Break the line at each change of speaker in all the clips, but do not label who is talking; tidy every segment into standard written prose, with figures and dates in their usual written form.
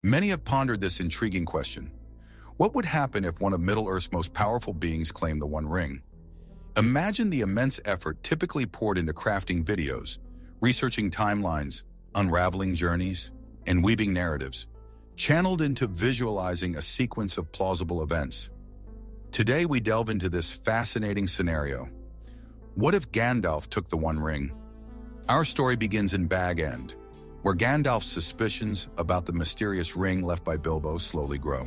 Many have pondered this intriguing question. What would happen if one of Middle-earth's most powerful beings claimed the One Ring? Imagine the immense effort typically poured into crafting videos, researching timelines, unraveling journeys, and weaving narratives, channeled into visualizing a sequence of plausible events. Today we delve into this fascinating scenario. What if Gandalf took the One Ring? Our story begins in Bag End, where Gandalf's suspicions about the mysterious ring left by Bilbo slowly grow.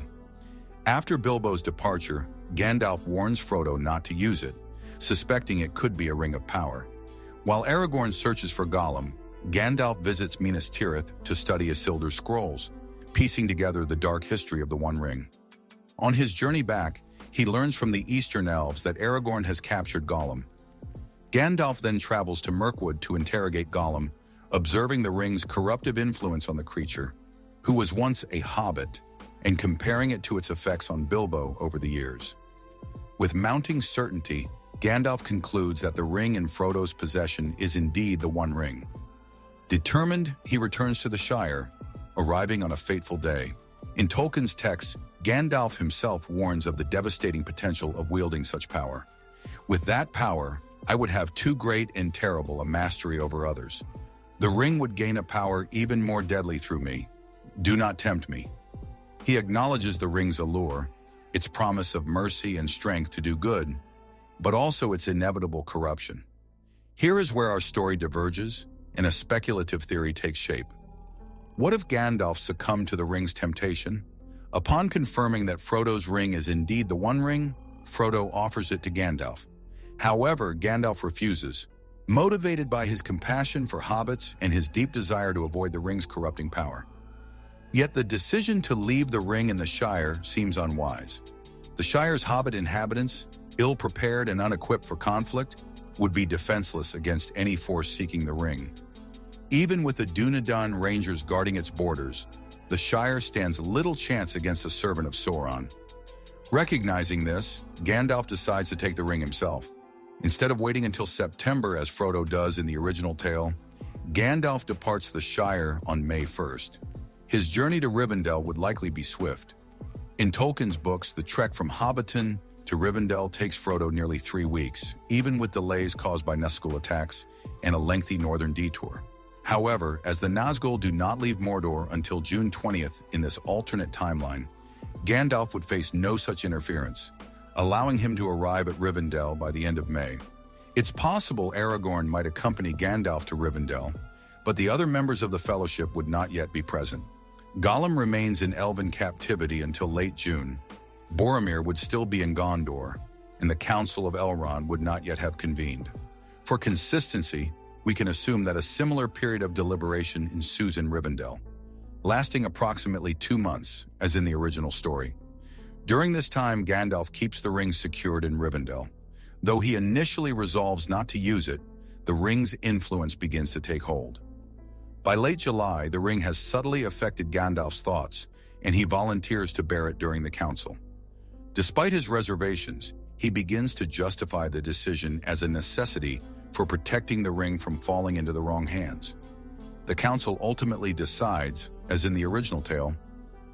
After Bilbo's departure, Gandalf warns Frodo not to use it, suspecting it could be a ring of power. While Aragorn searches for Gollum, Gandalf visits Minas Tirith to study Isildur's scrolls, piecing together the dark history of the One Ring. On his journey back, he learns from the Eastern Elves that Aragorn has captured Gollum. Gandalf then travels to Mirkwood to interrogate Gollum, observing the ring's corruptive influence on the creature, who was once a hobbit, and comparing it to its effects on Bilbo over the years. With mounting certainty, Gandalf concludes that the ring in Frodo's possession is indeed the One Ring. Determined, he returns to the Shire, arriving on a fateful day. In Tolkien's text, Gandalf himself warns of the devastating potential of wielding such power. With that power, I would have too great and terrible a mastery over others. The ring would gain a power even more deadly through me. Do not tempt me. He acknowledges the ring's allure, its promise of mercy and strength to do good, but also its inevitable corruption. Here is where our story diverges and a speculative theory takes shape. What if Gandalf succumbed to the ring's temptation? Upon confirming that Frodo's ring is indeed the One Ring, Frodo offers it to Gandalf. However, Gandalf refuses, motivated by his compassion for hobbits and his deep desire to avoid the ring's corrupting power. Yet the decision to leave the ring in the Shire seems unwise. The Shire's hobbit inhabitants, ill-prepared and unequipped for conflict, would be defenseless against any force seeking the ring. Even with the Dunedain Rangers guarding its borders, the Shire stands little chance against a servant of Sauron. Recognizing this, Gandalf decides to take the ring himself. Instead of waiting until September as Frodo does in the original tale, Gandalf departs the Shire on May 1st. His journey to Rivendell would likely be swift. In Tolkien's books, the trek from Hobbiton to Rivendell takes Frodo nearly 3 weeks, even with delays caused by Nazgul attacks and a lengthy northern detour. However, as the Nazgul do not leave Mordor until June 20th in this alternate timeline, Gandalf would face no such interference, allowing him to arrive at Rivendell by the end of May. It's possible Aragorn might accompany Gandalf to Rivendell, but the other members of the Fellowship would not yet be present. Gollum remains in elven captivity until late June. Boromir would still be in Gondor, and the Council of Elrond would not yet have convened. For consistency, we can assume that a similar period of deliberation ensues in Rivendell, lasting approximately 2 months, as in the original story. During this time, Gandalf keeps the ring secured in Rivendell. Though he initially resolves not to use it, the ring's influence begins to take hold. By late July, the ring has subtly affected Gandalf's thoughts, and he volunteers to bear it during the council. Despite his reservations, he begins to justify the decision as a necessity for protecting the ring from falling into the wrong hands. The council ultimately decides, as in the original tale,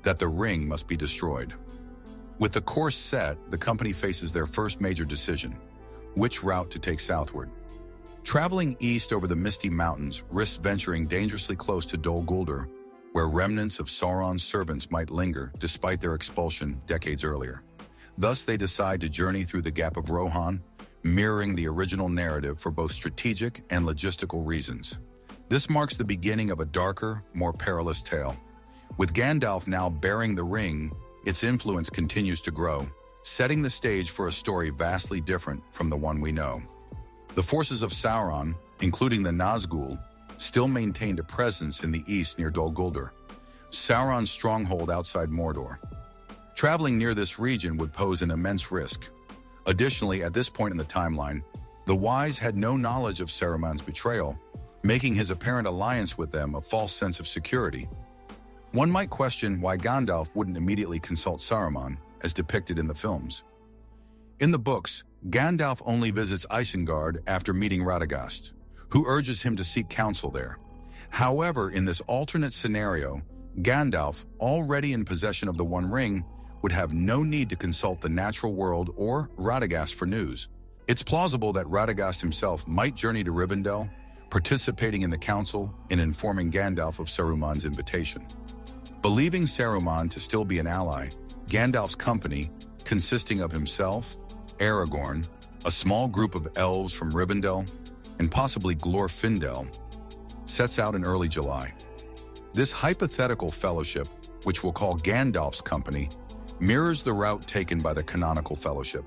that the ring must be destroyed. With the course set, the company faces their first major decision: which route to take southward. Traveling east over the misty mountains risks venturing dangerously close to Dol Guldur, where remnants of Sauron's servants might linger despite their expulsion decades earlier. Thus, they decide to journey through the Gap of Rohan, mirroring the original narrative for both strategic and logistical reasons. This marks the beginning of a darker, more perilous tale. With Gandalf now bearing the ring, its influence continues to grow, setting the stage for a story vastly different from the one we know. The forces of Sauron, including the Nazgul, still maintained a presence in the east near Dol Guldur, Sauron's stronghold outside Mordor. Traveling near this region would pose an immense risk. Additionally, at this point in the timeline, the Wise had no knowledge of Saruman's betrayal, making his apparent alliance with them a false sense of security. One might question why Gandalf wouldn't immediately consult Saruman, as depicted in the films. In the books, Gandalf only visits Isengard after meeting Radagast, who urges him to seek counsel there. However, in this alternate scenario, Gandalf, already in possession of the One Ring, would have no need to consult the natural world or Radagast for news. It's plausible that Radagast himself might journey to Rivendell, participating in the council and informing Gandalf of Saruman's invitation. Believing Saruman to still be an ally, Gandalf's company, consisting of himself, Aragorn, a small group of elves from Rivendell, and possibly Glorfindel, sets out in early July. This hypothetical fellowship, which we'll call Gandalf's company, mirrors the route taken by the canonical fellowship,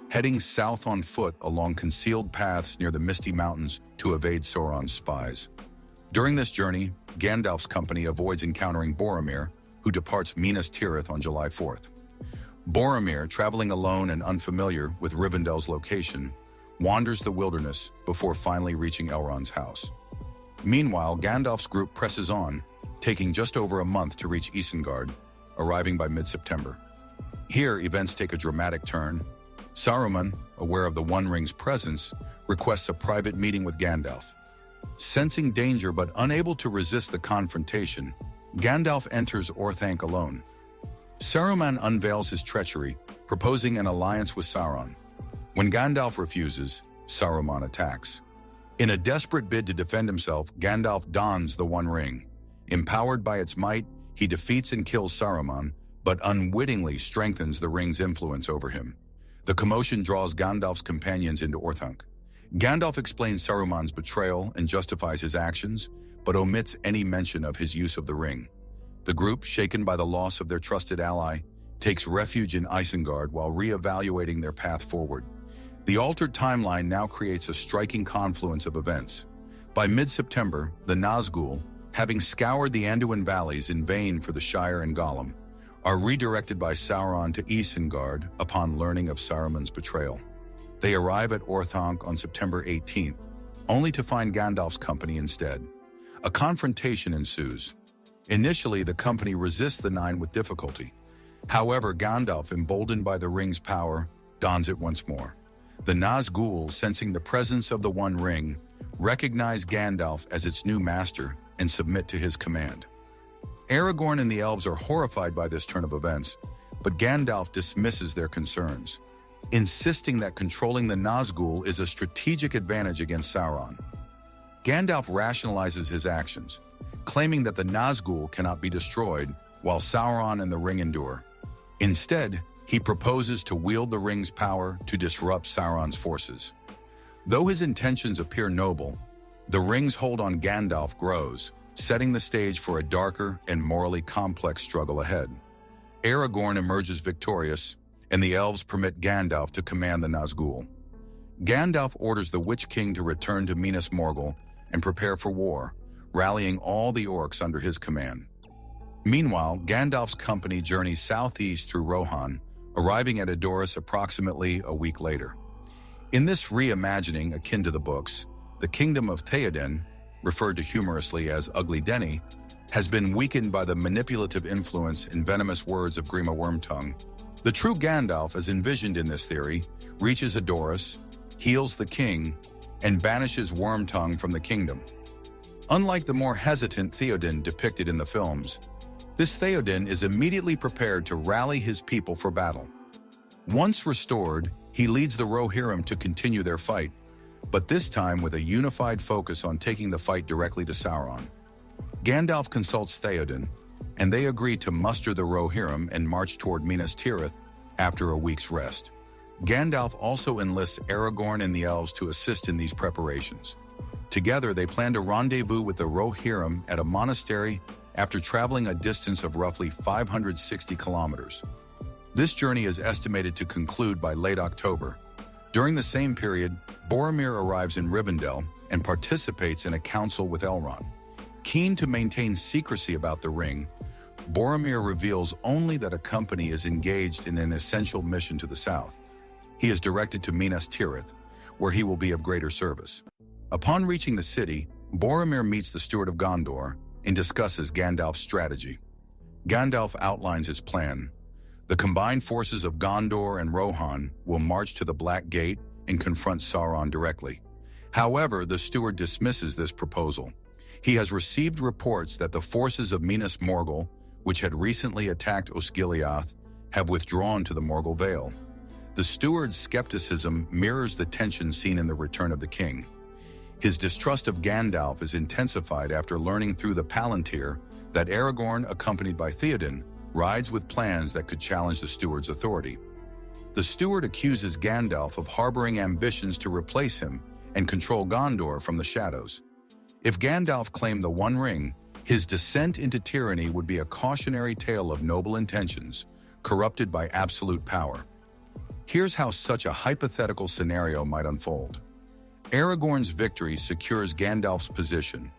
heading south on foot along concealed paths near the Misty Mountains to evade Sauron's spies. During this journey, Gandalf's company avoids encountering Boromir, who departs Minas Tirith on July 4th. Boromir, traveling alone and unfamiliar with Rivendell's location, wanders the wilderness before finally reaching Elrond's house. Meanwhile, Gandalf's group presses on, taking just over a month to reach Isengard, arriving by mid-September. Here, events take a dramatic turn. Saruman, aware of the One Ring's presence, requests a private meeting with Gandalf. Sensing danger but unable to resist the confrontation, Gandalf enters Orthanc alone. Saruman unveils his treachery, proposing an alliance with Sauron. When Gandalf refuses, Saruman attacks. In a desperate bid to defend himself, Gandalf dons the One Ring. Empowered by its might, he defeats and kills Saruman, but unwittingly strengthens the ring's influence over him. The commotion draws Gandalf's companions into Orthanc. Gandalf explains Saruman's betrayal and justifies his actions, but omits any mention of his use of the ring. The group, shaken by the loss of their trusted ally, takes refuge in Isengard while re-evaluating their path forward. The altered timeline now creates a striking confluence of events. By mid-September, the Nazgul, having scoured the Anduin valleys in vain for the Shire and Gollum, are redirected by Sauron to Isengard upon learning of Saruman's betrayal. They arrive at Orthanc on September 18th, only to find Gandalf's company instead. A confrontation ensues. Initially, the company resists the Nine with difficulty. However, Gandalf, emboldened by the ring's power, dons it once more. The Nazgul, sensing the presence of the One Ring, recognize Gandalf as its new master and submit to his command. Aragorn and the elves are horrified by this turn of events, but Gandalf dismisses their concerns, insisting that controlling the Nazgul is a strategic advantage against Sauron. Gandalf rationalizes his actions, claiming that the Nazgul cannot be destroyed while Sauron and the ring endure. Instead, he proposes to wield the ring's power to disrupt Sauron's forces. Though his intentions appear noble, the ring's hold on Gandalf grows, setting the stage for a darker and morally complex struggle ahead. Aragorn emerges victorious, and the elves permit Gandalf to command the Nazgul. Gandalf orders the Witch King to return to Minas Morgul and prepare for war, rallying all the orcs under his command. Meanwhile, Gandalf's company journeys southeast through Rohan, arriving at Edoras approximately a week later. In this reimagining akin to the books, the kingdom of Theoden, referred to humorously as Ugly Denny, has been weakened by the manipulative influence and venomous words of Grima Wormtongue. The true Gandalf, as envisioned in this theory, reaches Edoras, heals the king, and banishes Wormtongue from the kingdom. Unlike the more hesitant Theoden depicted in the films, this Theoden is immediately prepared to rally his people for battle. Once restored, he leads the Rohirrim to continue their fight, but this time with a unified focus on taking the fight directly to Sauron. Gandalf consults Theoden, and they agree to muster the Rohirrim and march toward Minas Tirith after a week's rest. Gandalf also enlists Aragorn and the elves to assist in these preparations. Together, they plan to rendezvous with the Rohirrim at a monastery after traveling a distance of roughly 560 kilometers. This journey is estimated to conclude by late October. During the same period, Boromir arrives in Rivendell and participates in a council with Elrond. Keen to maintain secrecy about the ring, Boromir reveals only that a company is engaged in an essential mission to the south. He is directed to Minas Tirith, where he will be of greater service. Upon reaching the city, Boromir meets the Steward of Gondor and discusses Gandalf's strategy. Gandalf outlines his plan. The combined forces of Gondor and Rohan will march to the Black Gate and confront Sauron directly. However, the steward dismisses this proposal. He has received reports that the forces of Minas Morgul, which had recently attacked Osgiliath, have withdrawn to the Morgul Vale. The steward's skepticism mirrors the tension seen in The Return of the King. His distrust of Gandalf is intensified after learning through the Palantir that Aragorn, accompanied by Theoden, rides with plans that could challenge the steward's authority. The steward accuses Gandalf of harboring ambitions to replace him and control Gondor from the shadows. If Gandalf claimed the One Ring, his descent into tyranny would be a cautionary tale of noble intentions, corrupted by absolute power. Here's how such a hypothetical scenario might unfold. Aragorn's victory secures Gandalf's position,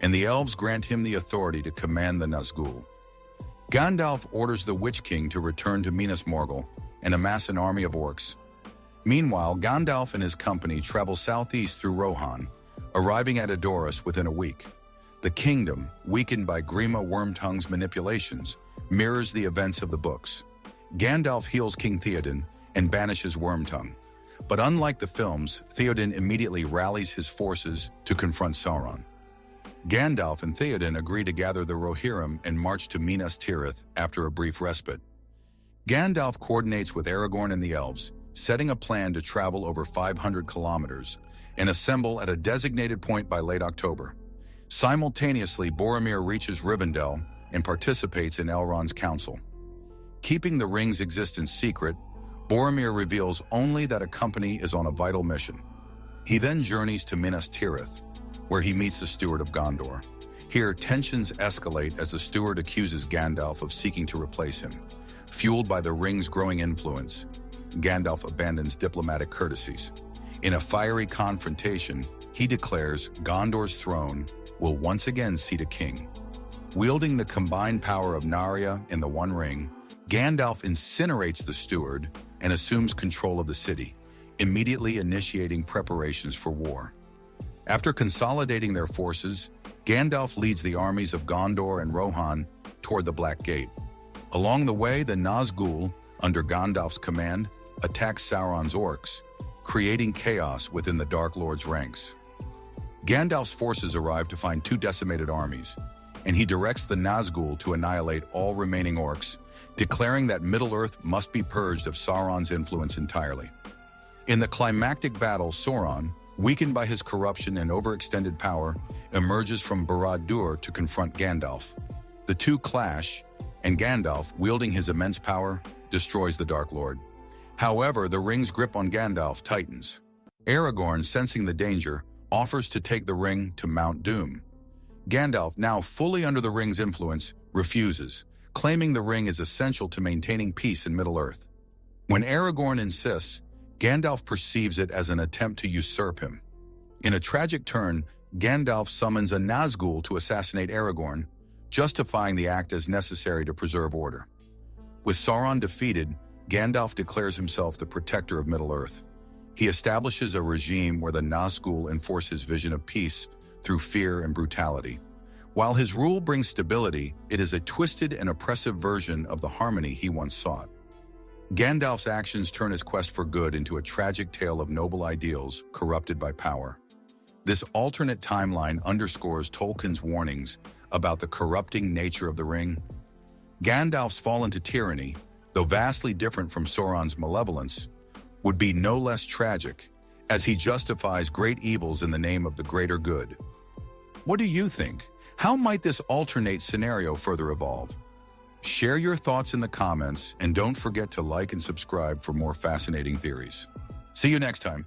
and the elves grant him the authority to command the Nazgul. Gandalf orders the Witch King to return to Minas Morgul and amass an army of orcs. Meanwhile, Gandalf and his company travel southeast through Rohan, arriving at Edoras within a week. The kingdom, weakened by Grima Wormtongue's manipulations, mirrors the events of the books. Gandalf heals King Theoden and banishes Wormtongue. But unlike the films, Theoden immediately rallies his forces to confront Sauron. Gandalf and Theoden agree to gather the Rohirrim and march to Minas Tirith after a brief respite. Gandalf coordinates with Aragorn and the elves, setting a plan to travel over 500 kilometers and assemble at a designated point by late October. Simultaneously, Boromir reaches Rivendell and participates in Elrond's council. Keeping the ring's existence secret, Boromir reveals only that a company is on a vital mission. He then journeys to Minas Tirith, where he meets the Steward of Gondor. Here, tensions escalate as the Steward accuses Gandalf of seeking to replace him. Fueled by the ring's growing influence, Gandalf abandons diplomatic courtesies. In a fiery confrontation, he declares Gondor's throne will once again seat a king. Wielding the combined power of Narya and the One Ring, Gandalf incinerates the Steward and assumes control of the city, immediately initiating preparations for war. After consolidating their forces, Gandalf leads the armies of Gondor and Rohan toward the Black Gate. Along the way, the Nazgul, under Gandalf's command, attack Sauron's orcs, creating chaos within the Dark Lord's ranks. Gandalf's forces arrive to find two decimated armies, and he directs the Nazgul to annihilate all remaining orcs, declaring that Middle-earth must be purged of Sauron's influence entirely. In the climactic battle, Sauron, weakened by his corruption and overextended power, emerges from Barad-dûr to confront Gandalf. The two clash, and Gandalf, wielding his immense power, destroys the Dark Lord. However, the ring's grip on Gandalf tightens. Aragorn, sensing the danger, offers to take the ring to Mount Doom. Gandalf, now fully under the ring's influence, refuses, claiming the ring is essential to maintaining peace in Middle-earth. When Aragorn insists, Gandalf perceives it as an attempt to usurp him. In a tragic turn, Gandalf summons a Nazgul to assassinate Aragorn, justifying the act as necessary to preserve order. With Sauron defeated, Gandalf declares himself the protector of Middle-earth. He establishes a regime where the Nazgul enforce his vision of peace through fear and brutality. While his rule brings stability, it is a twisted and oppressive version of the harmony he once sought. Gandalf's actions turn his quest for good into a tragic tale of noble ideals corrupted by power. This alternate timeline underscores Tolkien's warnings about the corrupting nature of the ring. Gandalf's fall into tyranny, though vastly different from Sauron's malevolence, would be no less tragic, as he justifies great evils in the name of the greater good. What do you think? How might this alternate scenario further evolve? Share your thoughts in the comments, and don't forget to like and subscribe for more fascinating theories. See you next time.